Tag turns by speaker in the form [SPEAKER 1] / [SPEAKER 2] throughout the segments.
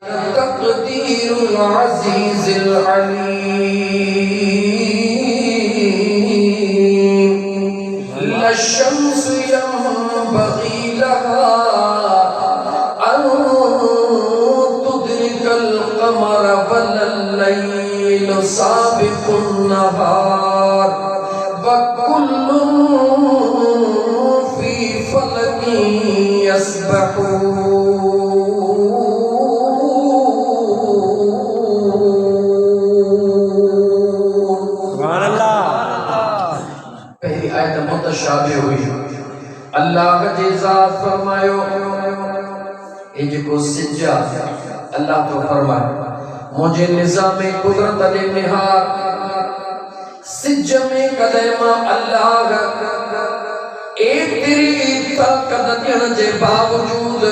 [SPEAKER 1] تقدير العزيز العليم لا الشمس ينبغي لها أن تدرك القمر ولا الليل سابق النهار وكل في فلك يسبحون मुतशाबिह हुई अल्लाह जी ज़ात फरमायो ए जेको सिज्जा अल्लाह तो फरमाए मुझे निज़ाम कुदरत दे निहार सिज्ज में कदमा अल्लाह ए तेरी ताकत ॾियण जे बावजूद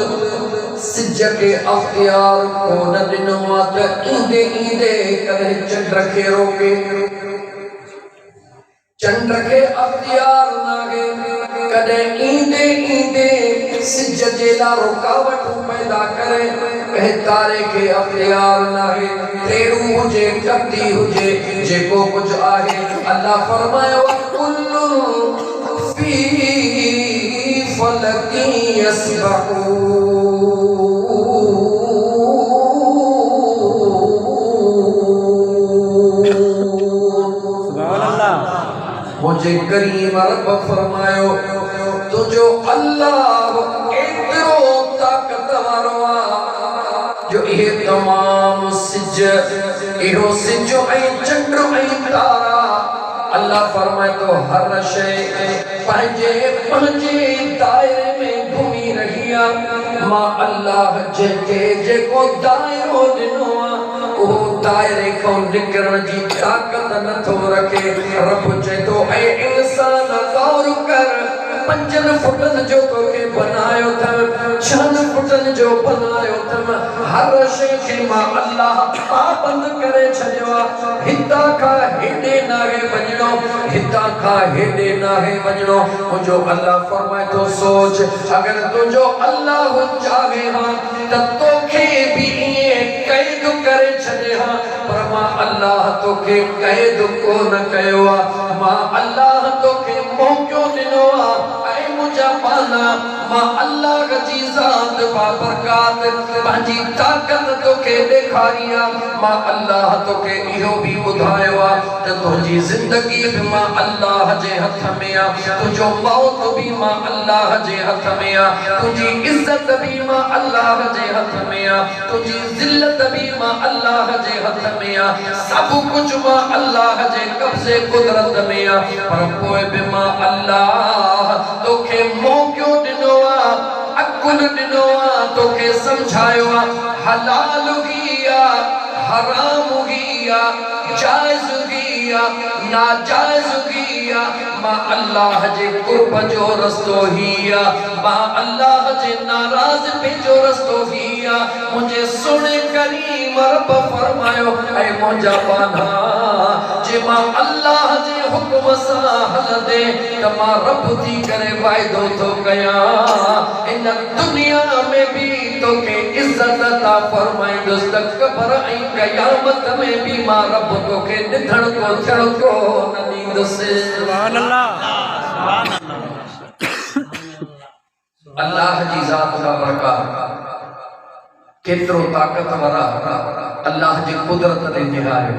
[SPEAKER 1] सिज्ज के अख्तियार को न ॾिनो त ईंदे ईंदे कदे चंड खे रोके चंड के अख्तियार नागे कदे ईंदे ईंदे सिज जे ला रुकावट पैदा करे कहे तारे के अख्तियार नागे तेरू हुजे कती हुजे जेको कुछ आहे अल्लाह फरमायो कुल्लु फी फलकी यस्बहून मुझे करीम रब फरमायो तुझो अल्लाह एतरो ताकतवर जो ये तमाम सिज इहो सिजो ऐ चंद्र ऐ तारा अल्लाह फरमाए तो हर शय पंहिंजे पंहिंजे दायरे में घूमी रही आ मां अल्लाह जेके जेको दायरो ॾिनो आ वो दायरे को निकरण जी ताकत न थो रखे रब चए तो ऐ इंसान गौर कर 5 फुटन जो तोखे बनायो थम 6 फुटन जो बनायो थम हर शय खे मां अल्लाह पाबंद करे छॾियो आ हिता खां हेॾे नाहे वञणो हिता खां हेॾे नाहे वञणो मुंहिंजो अल्लाह फरमाए थो सोच अगर तुंहिंजो अल्लाह चाहे हा त तोखे बि ईअं कैद करे छॾे हा पर मां अल्लाह तोखे कैद कोन कयो आ मां अल्लाह तोखे मौक़ो ॾिनो आ ऐं मुंहिंजा पाना मां अल्लाह जी ज़ात बाबरकात पंहिंजी ताकत तोखे ॾेखारी आ मां अल्लाह तोखे इहो बि ॿुधायो आ त तुंहिंजी ज़िंदगी बि मां अल्लाह जे हथ में आ तुंहिंजो मौत बि मां अल्लाह जे हथ में आ तुंहिंजी इज़त बि मां अल्लाह जे हथ में आ तुंहिंजी ज़िल्लत बि मां अल्लाह जे हथ में आ सब कुछ मां अल्लाह जे कब्ज़े कुदरत में आ पर पोइ बि मां अल्लाह तोखे मौक़ो ॾिनो आ अकुल ॾिनो आ तोखे समझायो आ हलाल ही आ हराम ही आ जायज़ ही आ नाजायज़ ही आ मां अल्लाह जे कुर्ब जो रस्तो ही आ मां अल्लाह जे नाराज़ पे जो रस्तो ही आ मुझे सुने करीम रब फरमायो ऐ मुंहिंजा पाना जे मां अल्लाह जे हुक्म सां हलंदे त मां रब थी करे वाइदो थो कयां इन दुनिया में भी तोखे इज्जत अता फरमाईंदुसि त क़ब्र ऐं क़यामत में भी मां रब तोखे ॾिठण को थियण को न ॾींदुसि सुभान अल्लाह अल्लाह जी ज़ात बाबरकात केतिरो ताक़तवर आहे अल्लाह जी कुदरत ते निहारे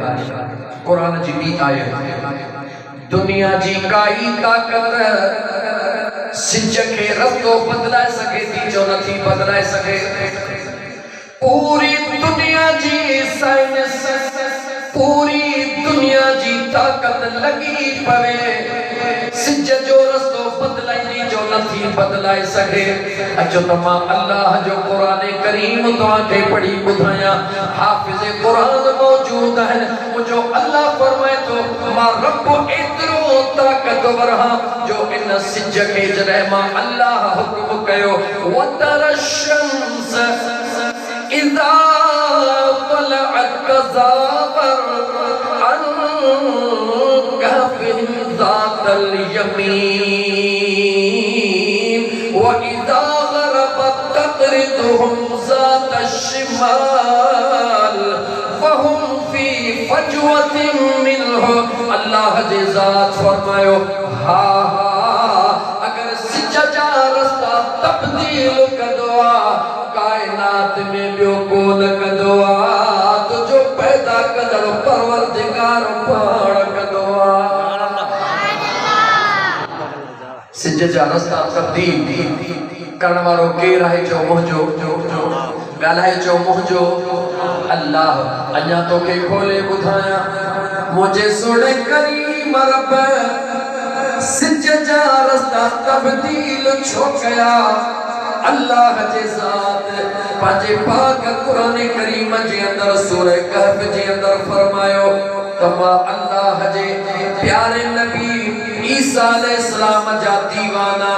[SPEAKER 1] कुरान जी ॿी आयत दुनिया जी काई ताक़त सिज खे रस्तो बदलाए सघे थी जो नथी बदलाए सघे पूरी दुनिया जी साइंस पूरी दुनिया जी ताक़त लगी पवे सिज जो रस्तो बदलाइणी जो नथी बदलाए सघे अचो त मां अल्लाह जो क़ुरान करीम तव्हांखे पढ़ी ॿुधायां हाफ़िज़ क़ुरान मौजूद आहिनि मुंहिंजो अल्लाह फरमाए थो मां रब एतिरो ताक़तवर आहियां जो इन सिज खे जॾहिं मां अल्लाह हुक्म कयो वतर शम्स इज़ा तलअत कज़ाबर अन कहफिन ज़ातल यमीन व इज़ा गरबत तक़रिद रअयतुहुम ज़ात अश-शिमाल वहुम फी फजवतिन मिनहु। अल्लाह जे ज़ात फरमायो हा अगर सिजा जा रस्ता तब्दील कदवा कायनात में बियो कोन कदवा तो जो पैदा कदर परवरदिगार पाण कदवा। सिज जा रस्ता तब्दील करण वारो केर आहे जो मुंहिंजो ॻाल्हाए जो मुंहिंजो अल्लाह। अञा तोखे खोले ॿुधाया मुझे सुणे करीम रब सिज जा रस्ता तब्दील छो कया। अल्लाह जे ज़ात पंहिंजे पाक क़ुरान करीम जे अंदर सूरह कहफ जे अंदर फरमायो त मां अल्लाह जे प्यारे नबी ईसा अलैहिस्सलाम जा दीवाना,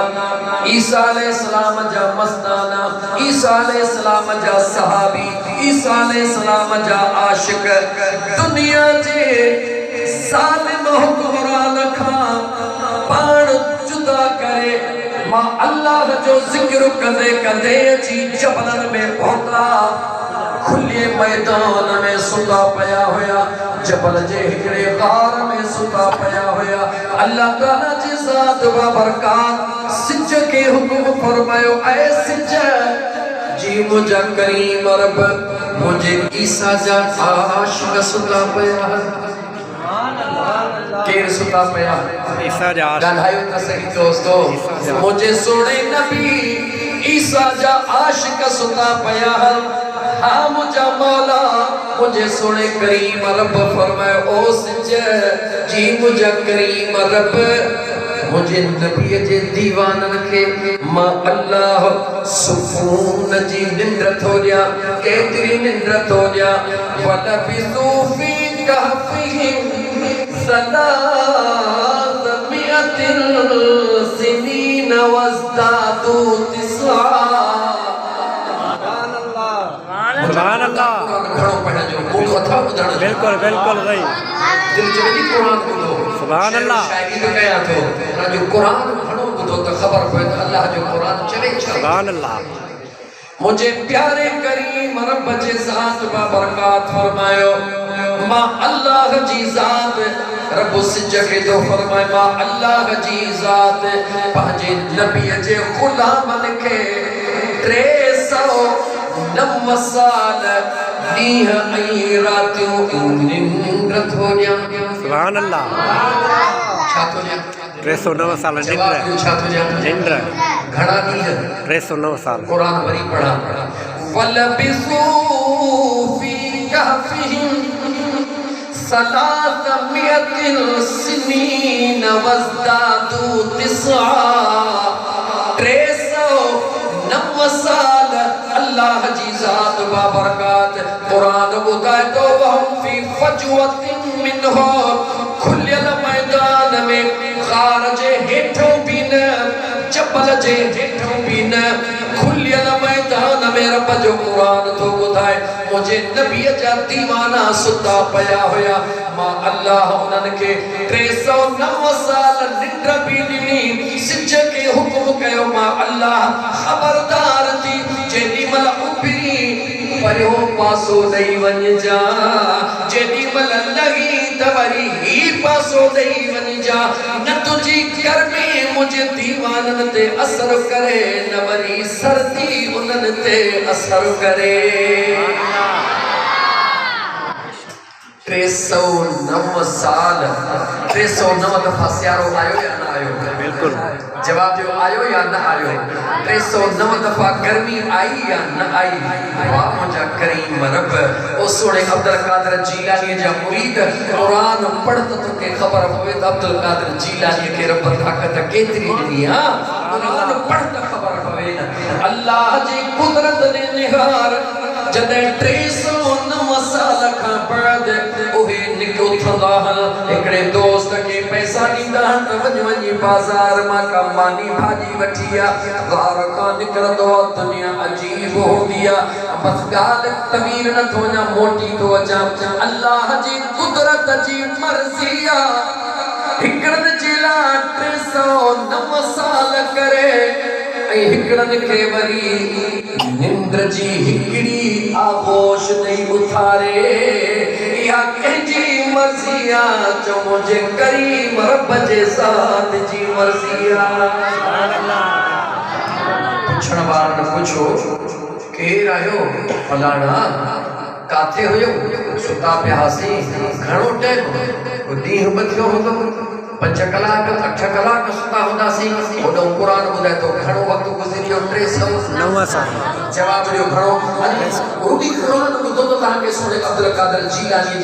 [SPEAKER 1] ईसा अलैहिस्सलाम जा मस्ताना, ईसा अलैहिस्सलाम जा सहाबी, ईसा अलैहिस्सलाम जा आशिक दुनिया जे ज़ालिम हुक्मरान खां पाण जुदा करे मां अल्लाह जो जिक्र कंदे कंदे अची जबलन में पहुता। खुले मैदान में सुता पया हुया, जबल जे हिकड़े गार में सुता पया हुया। अल्लाह ताला जी ज़ात बाबरकात सिज के हुक्म फरमायो ऐ सिज जी मुझा करीम रब मुझे ईसा जा आशिक सुता पया। केर सुता पया? ईसा जा ॻाल्हायो त सही दोस्तो। मुझे सोने नबी ईसा जा आशिक सुता पया। हाँ मुझा मौला मुझे सोने करीम रब फरमायो ओ सिज जी मुझा करीम रब मुझे नबी जे दीवानन के मां अल्लाह सुकून जी निंद्र थो ॾिया। केतिरी निंद्र थो ॾिया। वलबिसू फी कहफिहिम सलासमिअतिन सिनीन वज़दादू तिस्आ।
[SPEAKER 2] सुभान अल्लाह।
[SPEAKER 1] घणो पढ़ण जो मौक़ो अथव ॿुधण जो। बिल्कुलु बिल्कुलु भाई दिल चवे थी क़ुरान ॿुधो। सुभान अल्लाह। शायरी बि कयां थो उन जो क़ुरान घणो ॿुधो त ख़बर पए त अल्लाह जो क़ुरान चले छा। सुभान अल्लाह। मुझे प्यारे करीम रब जे ज़ात बाबरकात फरमायो मां अल्लाह जी ज़ात रब सिज के तो फरमाए मां अल्लाह जी ज़ात पंहिंजे नबी जे ग़ुलामन खे 309 साल ॾींह ऐं रातियूं निंद्र थो ॾियां। सुभान अल्लाह। छा थो ॾियां?
[SPEAKER 2] 309 साल निंद्र।
[SPEAKER 1] छा थो ॾियां? निंद्र। घणा ॾींह? 309 साल। क़ुरान वरी पढ़ा वलबिसू फी कहफिहिम सलासमिअतिन सिनीन वज़दादू तिस्आ। 309 साल अल्लाह जी ज़ात बाबरकात क़ुरान ॿुधाए तो वहुम फी फजवतिन मिनहु खुलियल मैदान में गार जे हेठों भी न जबल जे हेठों भी न खुलियल मैदान में रब जो क़ुरान तो ॿुधाए मुझे नबी जा दीवाना सुता पया हुया। मां अल्लाह उन्हनि खे 309 साल निंद्र भी ॾिनी। सिज के हुक्म कयो मां अल्लाह ख़बरदार थी जेॾी महिल उभिरी परियो पासो ॾेई वञिजा, जेॾी महिल लॻी त वरी ही पासो ॾेई वञिजा। न तुंहिंजी गर्मी मुंहिंजे दीवाननि ते असर करे न वरी सर्दी उन्हनि ते असर करे। 309 साल 309 दफ़ा सियारो आयो या न आयो? बिल्कुलु जवाब जो आयो या न आयो? 309 दफ़ा गर्मी आई या न आई? वाह मुझा करीम रब। ओ सोने अब्दुल कादिर जीलानी जा मुरीद कुरान पढ़त तोखे ख़बर पवे त अब्दुल कादिर जीलानी खे रब ताक़त केतिरी ॾिनी। हां कुरान पढ़त ख़बर पवे न अल्लाह जी कुदरत ने निहार जॾहिं 309 साल खां बाद उहे निको थंदा हिकड़े दोस्त खे पैसा ॾींदा त वञ वञी बाज़ार मां का मानी भाॼी वठी आ। गार खां निकिरंदो दुनिया अजीब हूंदी आ। बस ॻाल्हि तवीर नथो वञा मोटी थो अचां। अल्लाह जी कुदरत जी मर्ज़ी आ हिकड़नि जे लाइ 309 साल करे ऐं हिकड़नि खे वरी निंड निंद्र जी हिकड़ी आगोश नहीं उथारे या कंहिंजी मर्ज़ी आ चो मुझे करीम रब जे साथ जी मर्ज़ी आ पुछण वारन पुछो केर आयो फलाणा काथे हुयो सुता पिया हासी घणो टाइम ॾींहुं ॿ थियो हूंदो 5 कलाक 8 कलाक सुता हूंदासीं ओॾो क़ुरान ॿुधाए थो घणो वक़्तु गुज़री वियो
[SPEAKER 2] 9 साल
[SPEAKER 1] जवाब ॾियो घणो रूबी क़ुरान ॿुधो त तव्हांखे सोने अब्दुल कादिर जीलानी